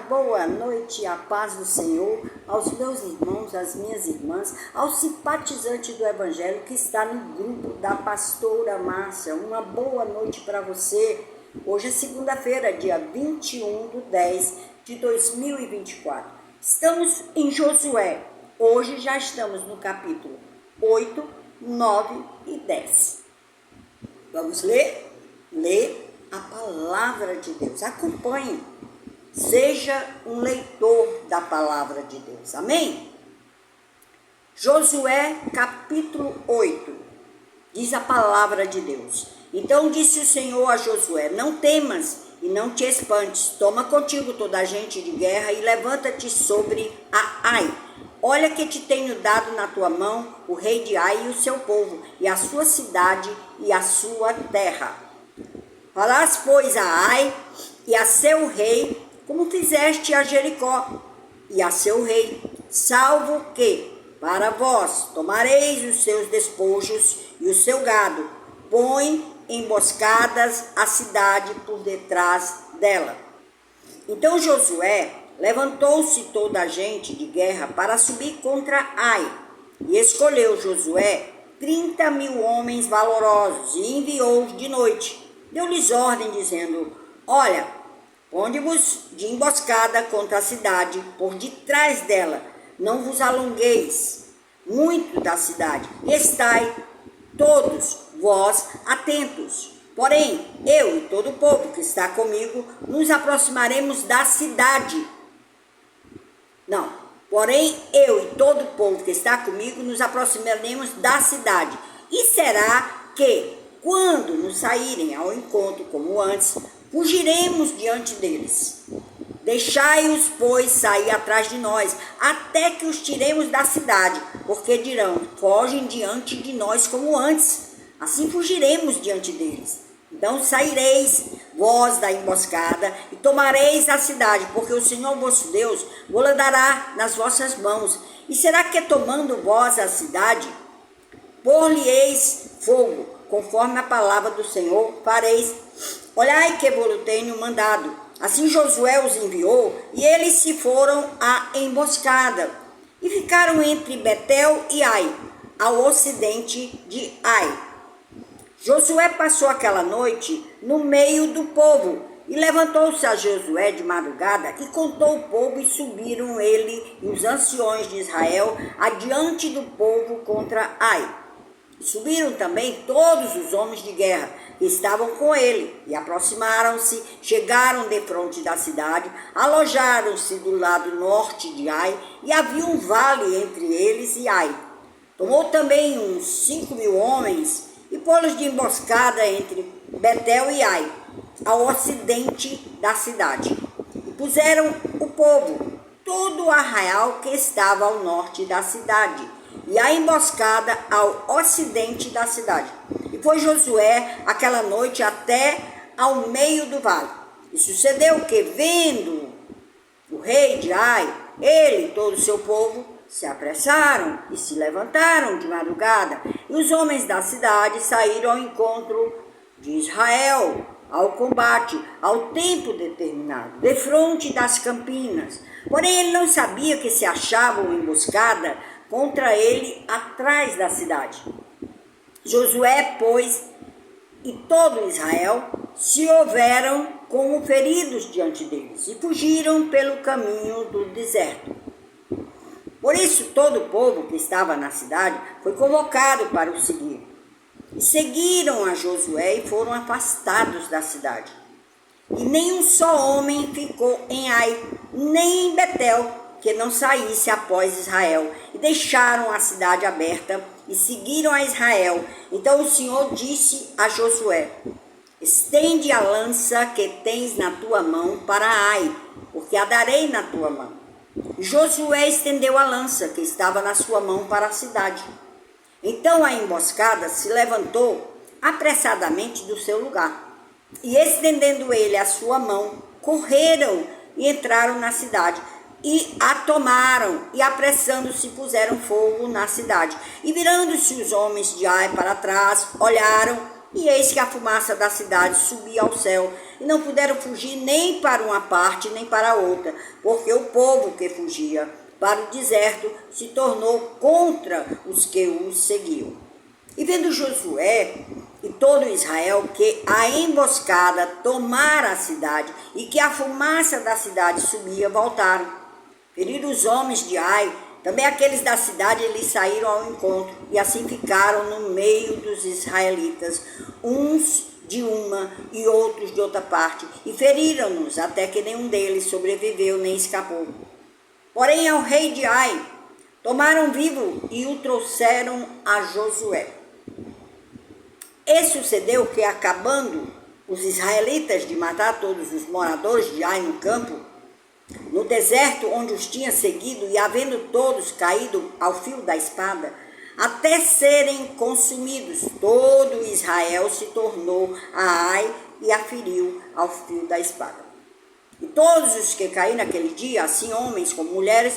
boa noite, a paz do Senhor, aos meus irmãos, às minhas irmãs, aos simpatizantes do Evangelho que está no grupo da pastora Márcia. Uma boa noite para você. Hoje é segunda-feira, dia 21/10/2024. Estamos em Josué. Hoje já estamos no capítulo 8, 9 e 10. Vamos ler? Ler a palavra de Deus. Acompanhe. Seja um leitor da palavra de Deus. Amém? Josué, capítulo 8. Diz a palavra de Deus. Então disse o Senhor a Josué: não temas e não te espantes. Toma contigo toda a gente de guerra e levanta-te sobre a Ai. Olha que te tenho dado na tua mão o rei de Ai e o seu povo, e a sua cidade e a sua terra. Farás, pois, a Ai e a seu rei, como fizeste a Jericó e a seu rei, salvo que, para vós, tomareis os seus despojos e o seu gado, põe emboscadas a cidade por detrás dela. Então Josué levantou-se toda a gente de guerra para subir contra Ai, e escolheu Josué 30.000 homens valorosos e enviou-os de noite. Deu-lhes ordem, dizendo: olha, ponde-vos de emboscada contra a cidade, por detrás dela, não vos alongueis muito da cidade, e estai todos vós atentos. Porém, eu e todo o povo que está comigo, nos aproximaremos da cidade. Porém, eu e todo o povo que está comigo, nos aproximaremos da cidade. E será que, quando nos saírem ao encontro como antes, fugiremos diante deles. Deixai-os, pois, sair atrás de nós, até que os tiremos da cidade, porque dirão: fogem diante de nós como antes, assim fugiremos diante deles. Então saireis vós da emboscada e tomareis a cidade, porque o Senhor vosso Deus vos dará nas vossas mãos. E será que, tomando vós a cidade, por-lhe-eis fogo, conforme a palavra do Senhor fareis. Olhai que vos tenho mandado. Assim Josué os enviou, e eles se foram à emboscada, e ficaram entre Betel e Ai, ao ocidente de Ai. Josué passou aquela noite no meio do povo, e levantou-se a Josué de madrugada, e contou o povo, e subiram ele e os anciões de Israel adiante do povo contra Ai. Subiram também todos os homens de guerra que estavam com ele, e aproximaram-se, chegaram defronte da cidade, alojaram-se do lado norte de Ai, e havia um vale entre eles e Ai. Tomou também uns 5.000 homens, e pô-los de emboscada entre Betel e Ai, ao ocidente da cidade. E puseram o povo, todo o arraial que estava ao norte da cidade, e a emboscada ao ocidente da cidade. E foi Josué aquela noite até ao meio do vale. E sucedeu que, vendo o rei de Ai, ele e todo o seu povo, se apressaram e se levantaram de madrugada. E os homens da cidade saíram ao encontro de Israel, ao combate, ao tempo determinado, defronte das campinas. Porém, ele não sabia que se achavam emboscada contra ele atrás da cidade. Josué, pois, e todo Israel se houveram como feridos diante deles, e fugiram pelo caminho do deserto. Por isso todo o povo que estava na cidade foi convocado para o seguir. E seguiram a Josué e foram afastados da cidade. E nenhum só homem ficou em Ai, nem em Betel, que não saísse após Israel, e deixaram a cidade aberta e seguiram a Israel. Então o Senhor disse a Josué: estende a lança que tens na tua mão para Ai, porque a darei na tua mão. E Josué estendeu a lança que estava na sua mão para a cidade. Então a emboscada se levantou apressadamente do seu lugar, e estendendo ele a sua mão, correram e entraram na cidade, e a tomaram, e apressando-se puseram fogo na cidade. E virando-se os homens de Ai para trás, olharam, e eis que a fumaça da cidade subia ao céu, e não puderam fugir nem para uma parte nem para outra, porque o povo que fugia para o deserto se tornou contra os que os seguiam. E vendo Josué e todo Israel que a emboscada tomara a cidade e que a fumaça da cidade subia, voltaram. Feriram os homens de Ai, também aqueles da cidade lhes saíram ao encontro, e assim ficaram no meio dos israelitas, uns de uma e outros de outra parte, e feriram-nos até que nenhum deles sobreviveu nem escapou. Porém ao rei de Ai tomaram vivo e o trouxeram a Josué. E sucedeu que, acabando os israelitas de matar todos os moradores de Ai no campo, no deserto onde os tinha seguido, e havendo todos caído ao fio da espada, até serem consumidos, todo Israel se tornou a Ai e a feriu ao fio da espada. E todos os que caíram naquele dia, assim homens como mulheres,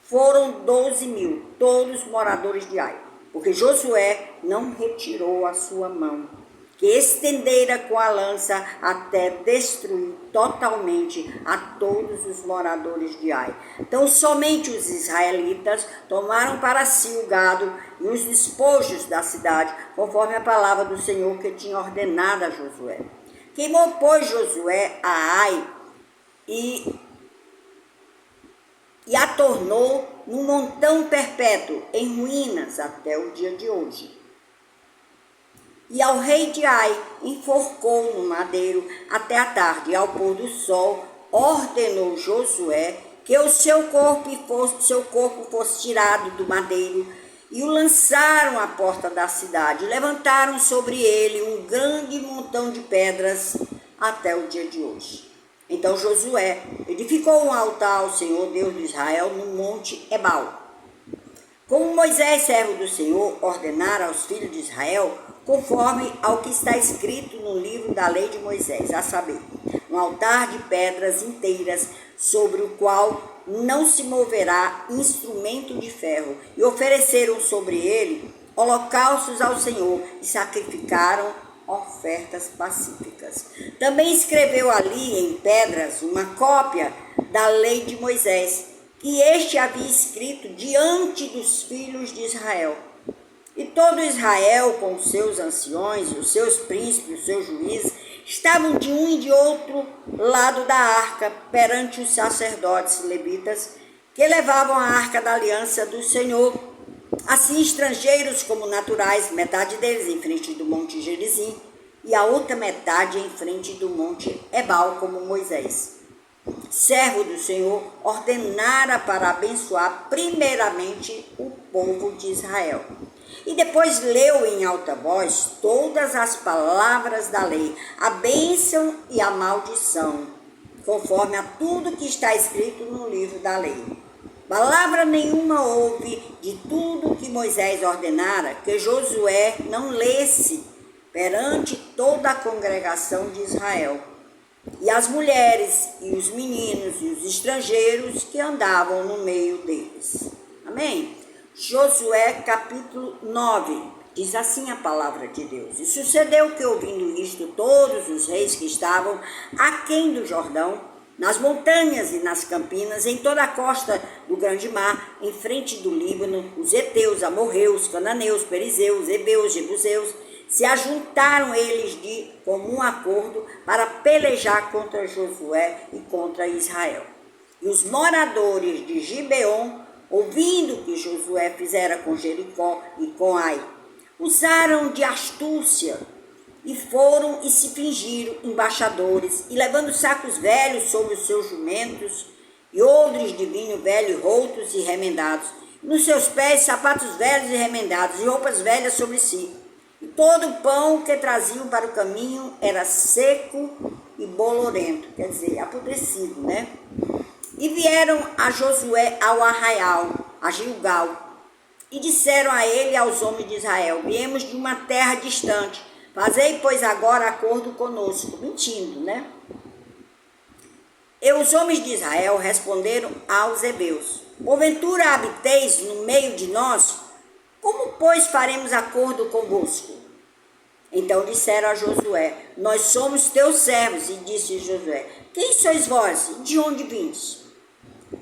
foram 12.000, todos moradores de Ai, porque Josué não retirou a sua mão, que estendera com a lança até destruir totalmente a todos os moradores de Ai. Então somente os israelitas tomaram para si o gado e os despojos da cidade, conforme a palavra do Senhor que tinha ordenado a Josué. Queimou, pois, Josué a Ai e a tornou num montão perpétuo, em ruínas até o dia de hoje. E ao rei de Ai enforcou no madeiro até a tarde, e ao pôr do sol ordenou Josué que o seu corpo fosse tirado do madeiro, e o lançaram à porta da cidade, e levantaram sobre ele um grande montão de pedras até o dia de hoje. Então Josué edificou um altar ao Senhor Deus de Israel no monte Ebal, como Moisés, servo do Senhor, ordenara aos filhos de Israel, conforme ao que está escrito no livro da lei de Moisés, a saber, um altar de pedras inteiras, sobre o qual não se moverá instrumento de ferro, e ofereceram sobre ele holocaustos ao Senhor, e sacrificaram ofertas pacíficas. Também escreveu ali em pedras uma cópia da lei de Moisés, que este havia escrito diante dos filhos de Israel. E todo Israel, com os seus anciões, os seus príncipes, os seus juízes, estavam de um e de outro lado da arca, perante os sacerdotes levitas, que levavam a arca da aliança do Senhor. Assim, estrangeiros como naturais, metade deles em frente do monte Gerizim, e a outra metade em frente do monte Ebal, como Moisés, servo do Senhor, ordenara para abençoar primeiramente o povo de Israel. E depois leu em alta voz todas as palavras da lei, a bênção e a maldição, conforme a tudo que está escrito no livro da lei. Palavra nenhuma houve de tudo que Moisés ordenara que Josué não lesse perante toda a congregação de Israel, e as mulheres e os meninos e os estrangeiros que andavam no meio deles. Amém? Josué capítulo 9, diz assim a palavra de Deus. E sucedeu que, ouvindo isto, todos os reis que estavam aquém do Jordão, nas montanhas e nas campinas, em toda a costa do grande mar, em frente do Líbano, os heteus, amorreus, cananeus, perizeus, heveus, jebuseus, se ajuntaram eles de comum acordo para pelejar contra Josué e contra Israel. E os moradores de Gibeon, ouvindo que Josué fizera com Jericó e com Ai, usaram de astúcia e foram e se fingiram embaixadores, e levando sacos velhos sobre os seus jumentos e odres de vinho velho rotos e remendados, e nos seus pés sapatos velhos e remendados e roupas velhas sobre si. E todo o pão que traziam para o caminho era seco e bolorento, quer dizer, apodrecido, né? E vieram a Josué ao arraial, a Gilgal, e disseram a ele e aos homens de Israel: viemos de uma terra distante, fazei, pois, agora acordo conosco. Mentindo, né? E os homens de Israel responderam aos heveus: porventura habiteis no meio de nós? Como, pois, faremos acordo convosco? Então disseram a Josué: nós somos teus servos. E disse Josué: quem sois vós e de onde vindes?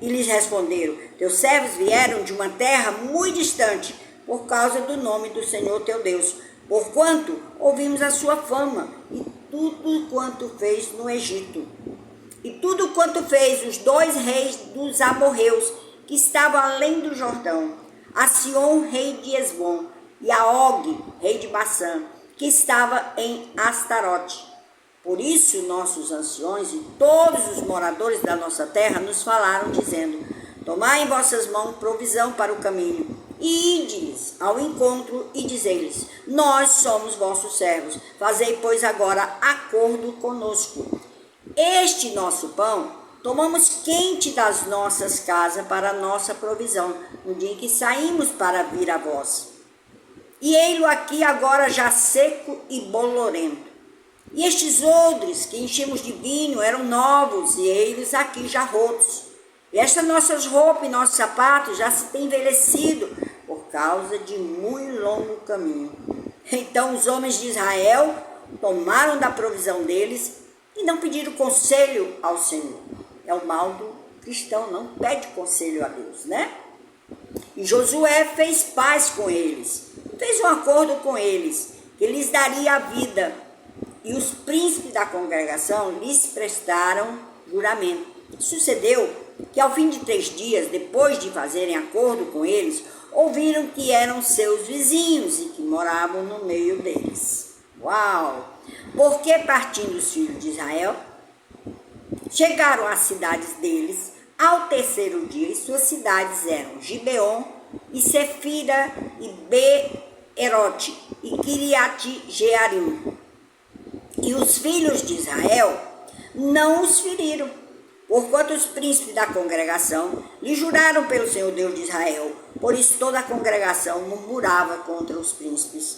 E lhes responderam: teus servos vieram de uma terra muito distante, por causa do nome do Senhor teu Deus, porquanto ouvimos a sua fama e tudo quanto fez no Egito. E tudo quanto fez os 2 reis dos amorreus, que estavam além do Jordão, a Sion, rei de Esbom, e a Og, rei de Bassã, que estava em Astarote. Por isso nossos anciões e todos os moradores da nossa terra nos falaram, dizendo: tomai em vossas mãos provisão para o caminho, e ide-lhes ao encontro e dizei-lhes: nós somos vossos servos, fazei, pois, agora acordo conosco. Este nosso pão tomamos quente das nossas casas para a nossa provisão, no dia em que saímos para vir a vós. E ei-lo aqui agora já seco e bolorento. E estes odres que enchemos de vinho eram novos, e eles aqui já rotos. E estas nossas roupas e nossos sapatos já se têm envelhecido, por causa de muito longo caminho. Então os homens de Israel tomaram da provisão deles e não pediram conselho ao Senhor. É o mal do cristão, não pede conselho a Deus, né? E Josué fez paz com eles, fez um acordo com eles, que lhes daria a vida. E os príncipes da congregação lhes prestaram juramento. Sucedeu que ao fim de 3 dias, depois de fazerem acordo com eles, ouviram que eram seus vizinhos e que moravam no meio deles. Uau! Porque partindo os filhos de Israel, chegaram às cidades deles ao 3º dia, e suas cidades eram Gibeon, e Sefira, e Beerote, e Kiriat-Jearim. E os filhos de Israel não os feriram, porquanto os príncipes da congregação lhe juraram pelo Senhor Deus de Israel. Por isso toda a congregação murmurava contra os príncipes.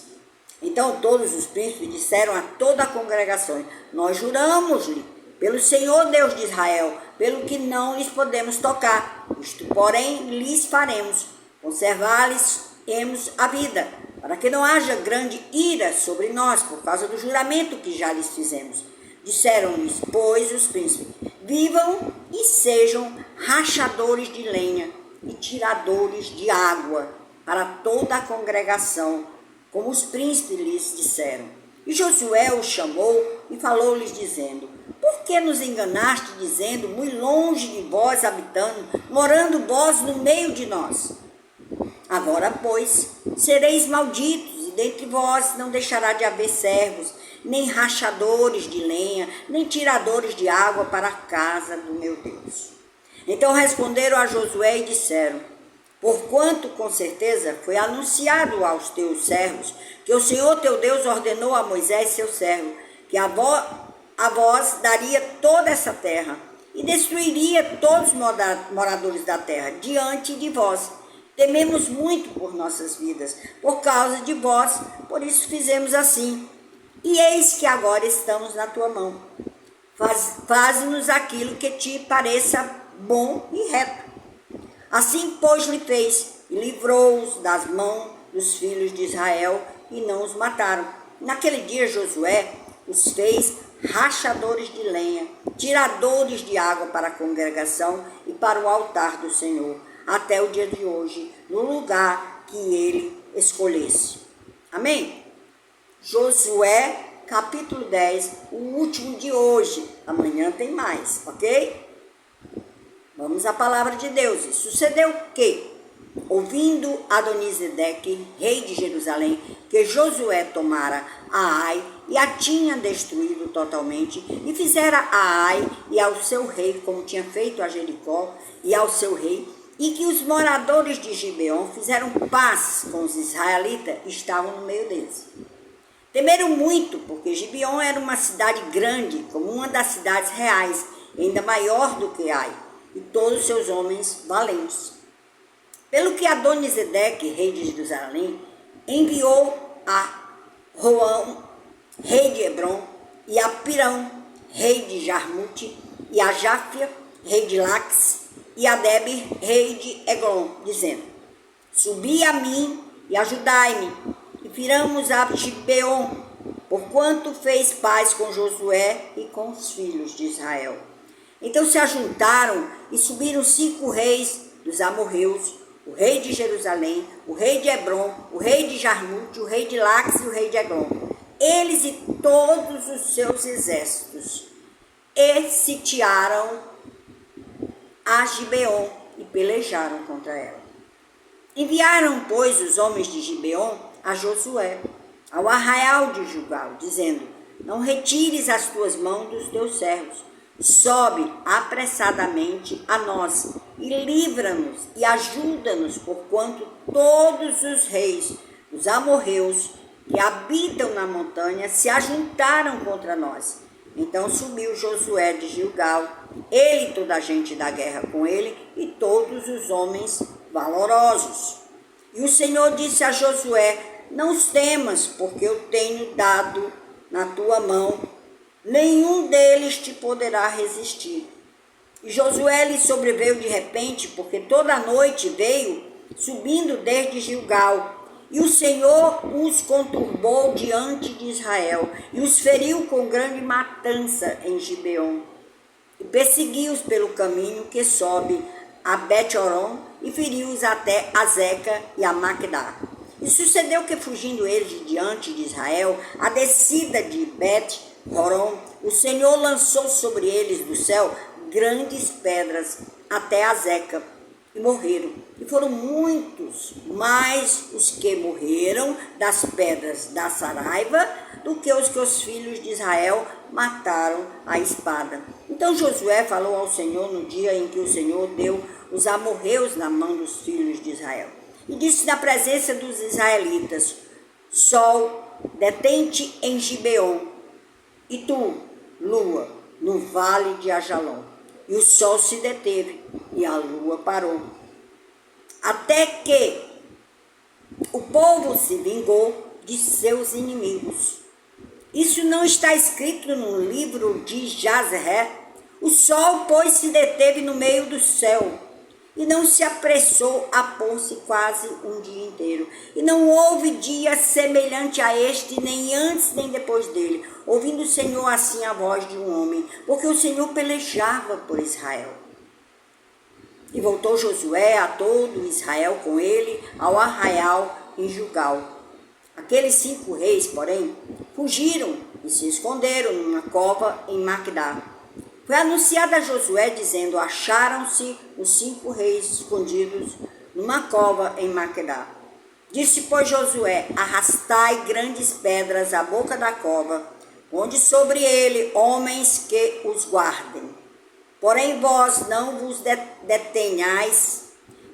Então todos os príncipes disseram a toda a congregação: nós juramos-lhe pelo Senhor Deus de Israel, pelo que não lhes podemos tocar. Isto, porém, lhes faremos: conservar-lhes-emos a vida, para que não haja grande ira sobre nós, por causa do juramento que já lhes fizemos. Disseram-lhes, pois, os príncipes: vivam e sejam rachadores de lenha e tiradores de água para toda a congregação, como os príncipes lhes disseram. E Josué os chamou e falou-lhes, dizendo: por que nos enganaste, dizendo, muito longe de vós habitando, morando vós no meio de nós? Agora, pois, sereis malditos, e dentre vós não deixará de haver servos, nem rachadores de lenha, nem tiradores de água para a casa do meu Deus. Então responderam a Josué e disseram: porquanto com certeza foi anunciado aos teus servos que o Senhor teu Deus ordenou a Moisés, seu servo, que a vós daria toda essa terra e destruiria todos os moradores da terra diante de vós. Tememos muito por nossas vidas, por causa de vós, por isso fizemos assim. E eis que agora estamos na tua mão. Faze-nos aquilo que te pareça bom e reto. Assim, pois, lhe fez, e livrou-os das mãos dos filhos de Israel, e não os mataram. Naquele dia Josué os fez rachadores de lenha, tiradores de água para a congregação e para o altar do Senhor, até o dia de hoje, no lugar que ele escolhesse. Amém? Josué, capítulo 10, o último de hoje. Amanhã tem mais, ok? Vamos à palavra de Deus. E sucedeu que, ouvindo Adonisedeque, rei de Jerusalém, que Josué tomara a Ai e a tinha destruído totalmente, e fizera a Ai e ao seu rei, como tinha feito a Jericó e ao seu rei, e que os moradores de Gibeon fizeram paz com os israelitas e estavam no meio deles. Temeram muito, porque Gibeon era uma cidade grande, como uma das cidades reais, ainda maior do que Ai, e todos os seus homens valentes. Pelo que Adonisedeque, rei de Jerusalém, enviou a Roão, rei de Hebron, e a Pirão, rei de Jarmute, e a Jáfia, rei de Laques, e a Debe, rei de Eglon, dizendo: subi a mim e ajudai-me, e firamos a Gibeon, porquanto fez paz com Josué e com os filhos de Israel. Então se ajuntaram e subiram 5 reis dos amorreus, o rei de Jerusalém, o rei de Hebron, o rei de Jarmute, o rei de Laques e o rei de Eglon, eles e todos os seus exércitos, e sitiaram a Gibeon e pelejaram contra ela. Enviaram, pois, os homens de Gibeon a Josué, ao arraial de Gilgal, dizendo: não retires as tuas mãos dos teus servos, sobe apressadamente a nós e livra-nos e ajuda-nos, porquanto todos os reis dos amorreus que habitam na montanha se ajuntaram contra nós. Então subiu Josué de Gilgal, ele e toda a gente da guerra com ele, e todos os homens valorosos. E o Senhor disse a Josué: não temas, porque eu tenho dado na tua mão, nenhum deles te poderá resistir. E Josué lhe sobreveio de repente, porque toda a noite veio subindo desde Gilgal, e o Senhor os conturbou diante de Israel, e os feriu com grande matança em Gibeon, e perseguiu-os pelo caminho que sobe a Bet-horon, e feriu-os até Azeca e a Maquedá. E sucedeu que, fugindo eles de diante de Israel, a descida de Bet-horon, o Senhor lançou sobre eles do céu grandes pedras até Azeca, e morreram. E foram muitos mais os que morreram das pedras da Saraiva do que os filhos de Israel mataram à espada. Então Josué falou ao Senhor no dia em que o Senhor deu os amorreus na mão dos filhos de Israel. E disse na presença dos israelitas: Sol, detente em Gibeon, e tu, lua, no vale de Ajalon. E o sol se deteve, e a lua parou. Até que o povo se vingou de seus inimigos. Isso não está escrito no livro de Jazeré? O sol, pois, se deteve no meio do céu, e não se apressou a pôr-se quase um dia inteiro. E não houve dia semelhante a este, nem antes nem depois dele, ouvindo o Senhor assim a voz de um homem, porque o Senhor pelejava por Israel. E voltou Josué a todo Israel com ele ao arraial em Gilgal. Aqueles 5 reis, porém, fugiram e se esconderam numa cova em Maquedá. Foi anunciado a Josué, dizendo: acharam-se os 5 reis escondidos numa cova em Maquedá. Disse, pois, Josué: arrastai grandes pedras à boca da cova, onde sobre ele homens que os guardem. Porém vós não vos detenhais,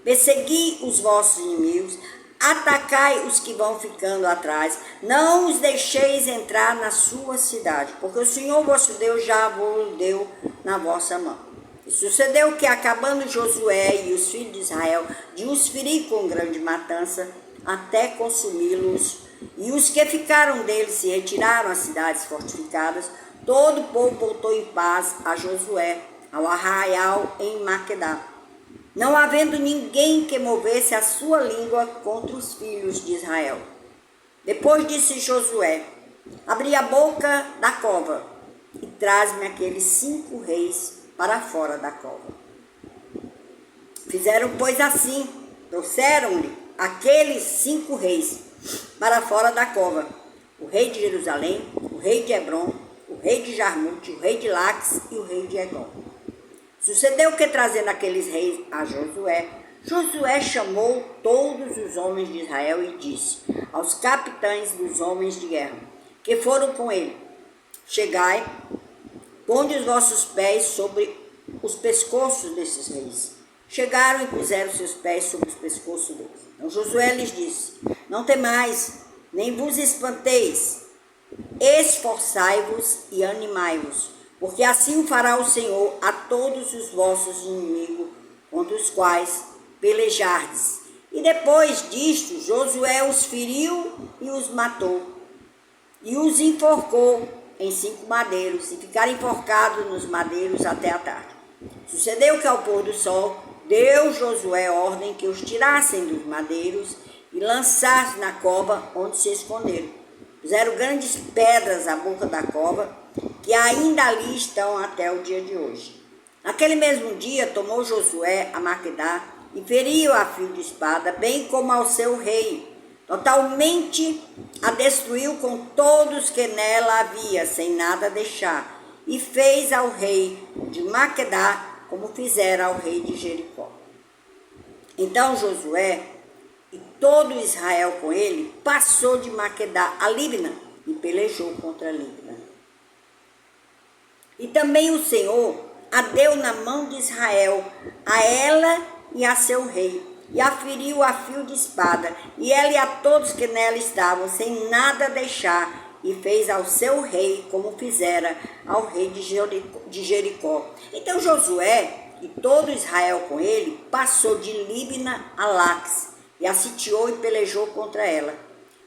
persegui os vossos inimigos, atacai os que vão ficando atrás, não os deixeis entrar na sua cidade, porque o Senhor vosso Deus já vos deu na vossa mão. E sucedeu que, acabando Josué e os filhos de Israel de os ferir com grande matança, até consumi-los, e os que ficaram deles se retiraram às cidades fortificadas, todo o povo voltou em paz a Josué, ao arraial em Maquedá, não havendo ninguém que movesse a sua língua contra os filhos de Israel. Depois disse Josué: abri a boca da cova e traz-me aqueles 5 reis para fora da cova. Fizeram, pois, assim, trouxeram-lhe aqueles 5 reis para fora da cova: o rei de Jerusalém, o rei de Hebron, o rei de Jarmute, o rei de Laques e o rei de Eglon. Sucedeu que, trazendo aqueles reis a Josué, Josué chamou todos os homens de Israel e disse aos capitães dos homens de guerra que foram com ele: chegai, ponde os vossos pés sobre os pescoços desses reis. Chegaram e puseram seus pés sobre os pescoços deles. Então Josué lhes disse: não temais, nem vos espanteis, esforçai-vos e animai-vos, porque assim o fará o Senhor a todos os vossos inimigos, contra os quais pelejardes. E depois disto, Josué os feriu e os matou, e os enforcou em 5 madeiros, e ficaram enforcados nos madeiros até a tarde. Sucedeu que, ao pôr do sol, deu Josué ordem que os tirassem dos madeiros e lançassem na cova onde se esconderam. Puseram grandes pedras à boca da cova, que ainda ali estão até o dia de hoje. Naquele mesmo dia, tomou Josué a Maquedá e feriu a fio de espada, bem como ao seu rei. Totalmente a destruiu com todos que nela havia, sem nada deixar. E fez ao rei de Maquedá, como fizera ao rei de Jericó. Então Josué e todo Israel com ele passou de Maquedá a Líbna e pelejou contra Líbna. E também o Senhor a deu na mão de Israel, a ela e a seu rei, e a feriu a fio de espada, e ela e a todos que nela estavam, sem nada deixar, e fez ao seu rei como fizera ao rei de Jericó. Então Josué e todo Israel com ele passou de Líbna a Laques, e a sitiou e pelejou contra ela.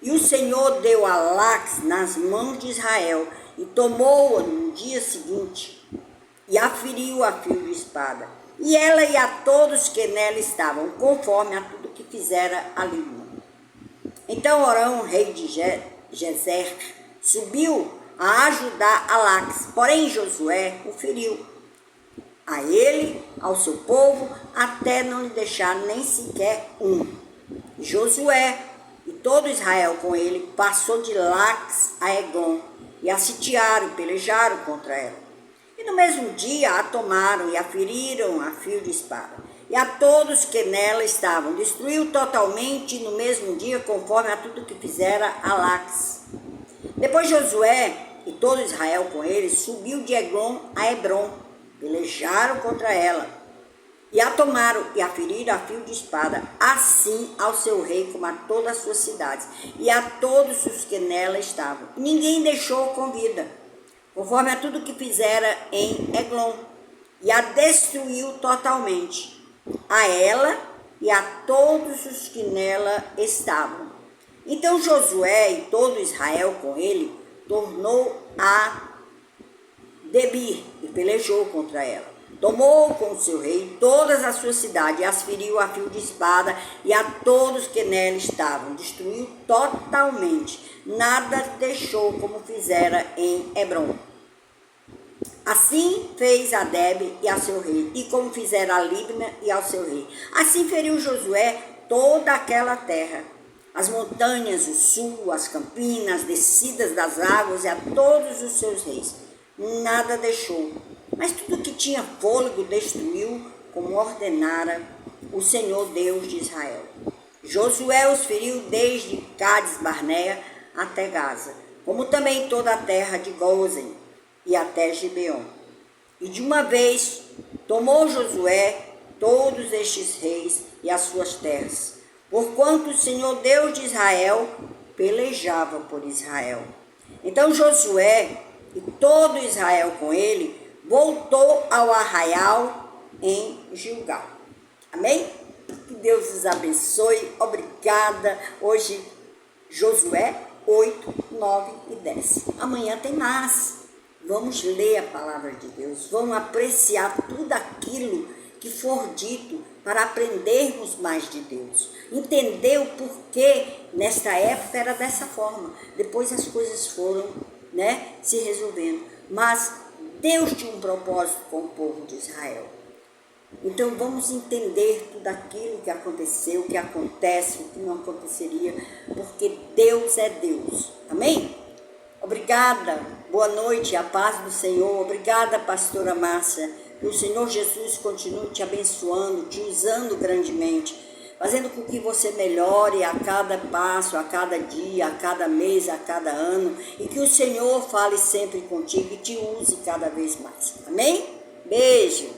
E o Senhor deu a Laques nas mãos de Israel, e tomou-a no dia seguinte, e a feriu a fio de espada, e ela e a todos que nela estavam, conforme a tudo que fizera a Líbna. Então Orão, rei de Gezer, subiu a ajudar a Laques, porém Josué o feriu, a ele, ao seu povo, até não lhe deixar nem sequer um. Josué e todo Israel com ele passou de Laques a Eglon, e a sitiaram e pelejaram contra ela. E no mesmo dia a tomaram e a feriram a fio de espada. E a todos que nela estavam destruiu totalmente no mesmo dia, conforme a tudo que fizera a Laques. Depois Josué e todo Israel com ele subiu de Eglon a Hebron, pelejaram contra ela. E a tomaram e a feriram a fio de espada, assim ao seu rei como a todas as suas cidades, e a todos os que nela estavam. Ninguém deixou com vida, conforme a tudo que fizera em Eglon, e a destruiu totalmente, a ela e a todos os que nela estavam. Então Josué e todo Israel com ele tornou a Debir e pelejou contra ela. Tomou com seu rei todas as suas cidades e as feriu a fio de espada, e a todos que nela estavam destruiu totalmente, nada deixou como fizera em Hebron. Assim fez a Debe e a seu rei, e como fizera a Líbna e ao seu rei. Assim feriu Josué toda aquela terra, as montanhas, o sul, as campinas, as descidas das águas, e a todos os seus reis. Nada deixou, mas tudo que tinha fôlego destruiu, como ordenara o Senhor Deus de Israel. Josué os feriu desde Cádiz Barneia até Gaza, como também toda a terra de Gósen e até Gibeon. E de uma vez tomou Josué todos estes reis e as suas terras, porquanto o Senhor Deus de Israel pelejava por Israel. Então Josué e todo Israel com ele voltou ao arraial em Gilgal. Amém? Que Deus os abençoe. Obrigada. Hoje, Josué 8, 9 e 10. Amanhã tem mais. Vamos ler a palavra de Deus. Vamos apreciar tudo aquilo que for dito para aprendermos mais de Deus. Entender o porquê nesta época era dessa forma. Depois as coisas foram, se resolvendo. Mas Deus tinha um propósito com o povo de Israel. Então vamos entender tudo aquilo que aconteceu, o que acontece, o que não aconteceria, porque Deus é Deus. Amém? Obrigada, boa noite, a paz do Senhor. Obrigada, pastora Márcia. Que o Senhor Jesus continue te abençoando, te usando grandemente, fazendo com que você melhore a cada passo, a cada dia, a cada mês, a cada ano, e que o Senhor fale sempre contigo e te use cada vez mais. Amém? Beijo!